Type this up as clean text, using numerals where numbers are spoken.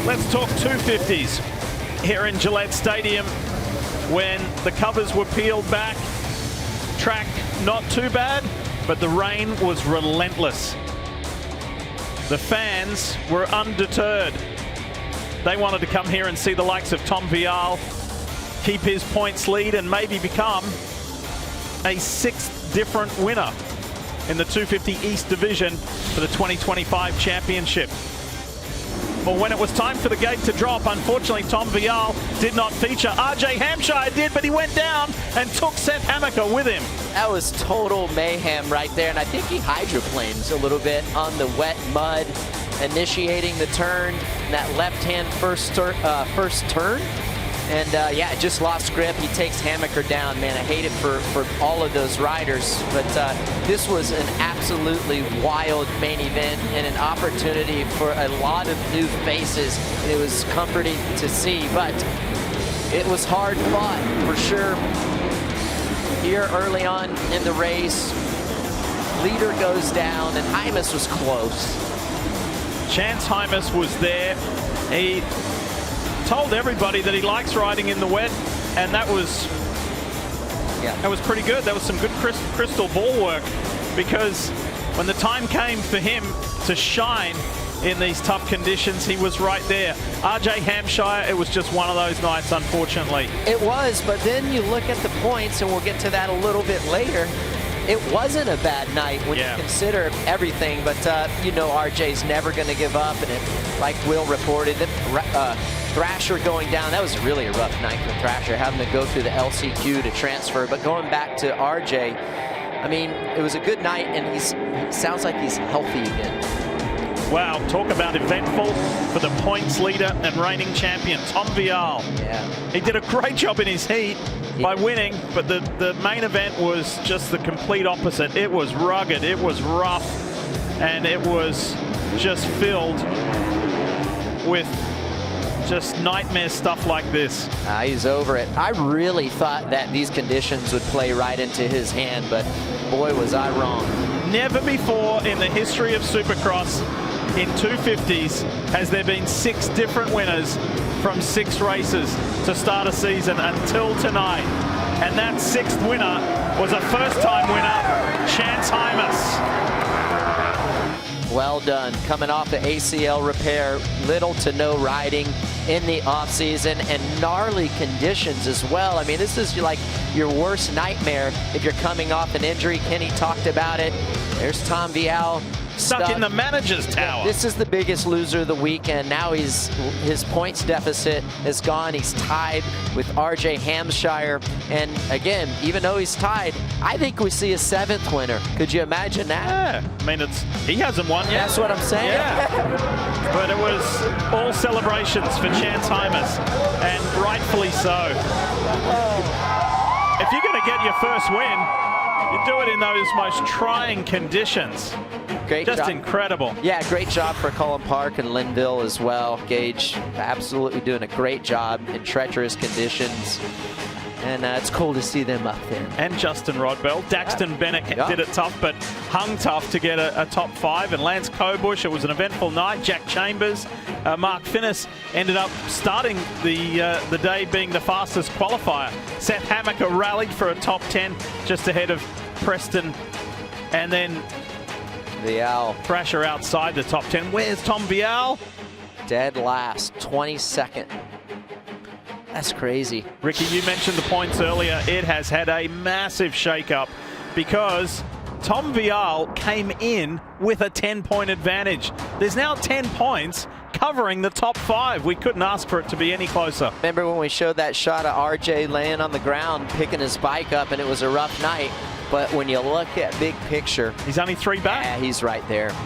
Let's talk 250s here in Gillette Stadium. When the covers were peeled back, track not too bad, but the rain was relentless. The fans were undeterred. They wanted to come here and see the likes of Tom Vial keep his points lead and maybe become a 6th different winner in the 250 East Division for the 2025 championship. Well, when it was time for the gate to drop, unfortunately, Tom Vial did not feature. RJ Hampshire did, but he went down and took Seth Hammaker with him. That was total mayhem right there, and I think he hydroplanes a little bit on the wet mud, initiating the turn, that left-hand first turn. And yeah, just lost grip. He takes Hammaker down. Man, I hate it for all of those riders. But this was an absolutely wild main event and an opportunity for a lot of new faces. And it was comforting to see, but it was hard fought for sure. Here early on in the race, leader goes down, and Hymas was close. Chance Hymas was there. He told everybody that he likes riding in the wet, and that was pretty good. That was some good crystal ball work, because when the time came for him to shine in these tough conditions, he was right there. RJ Hampshire, it was just one of those nights, unfortunately. It was, but then you look at the points, and we'll get to that a little bit later. It wasn't a bad night when you consider everything, but you know RJ's never going to give up, and it, like Will reported, Thrasher going down, that was really a rough night for Thrasher, having to go through the LCQ to transfer. But going back to RJ, I mean, it was a good night, and he sounds like he's healthy again. Wow, talk about eventful for the points leader and reigning champion, Tom Vial. Yeah. He did a great job in his heat by winning, but the main event was just the complete opposite. It was rugged, it was rough, and it was just filled with just nightmare stuff like this. He's over it. I really thought that these conditions would play right into his hand, but boy, was I wrong. Never before in the history of Supercross in 250s has there been 6 different winners from 6 races to start a season until tonight. And that 6th winner was a first-time winner, Chance Hymas. Well done. Coming off the ACL repair, little to no riding in the offseason, and gnarly conditions as well. I mean, this is like your worst nightmare if you're coming off an injury. Kenny talked about it. There's Tom Vial. Stuck in the manager's tower. This is the biggest loser of the weekend. Now his points deficit is gone. He's tied with RJ Hampshire. And again, even though he's tied, I think we see a 7th winner. Could you imagine that? Yeah, I mean, he hasn't won yet. That's what I'm saying. Yeah. But it was all celebrations for Chance Hymas, and rightfully so. If you're going to get your first win, you do it in those most trying conditions. Great Just job. incredible. Yeah, great job for Cullen Park and Linville as well. Gage absolutely doing a great job in treacherous conditions. And it's cool to see them up there. And Justin Rodbell. Daxton Bennett did it tough, but hung tough to get a top 5. And Lance Cobush, it was an eventful night. Jack Chambers, Mark Finnis ended up starting the day being the fastest qualifier. Seth Hammaker rallied for a top 10 just ahead of Preston. And then Vial. Thrasher outside the top 10. Where's Tom Vial? Dead last, 22nd. That's crazy. Ricky, you mentioned the points earlier. It has had a massive shake-up because Tom Vial came in with a 10-point advantage. There's now 10 points covering the top 5. We couldn't ask for it to be any closer. Remember when we showed that shot of RJ laying on the ground, picking his bike up, and it was a rough night. But when you look at big picture, he's only 3 back. Yeah, he's right there.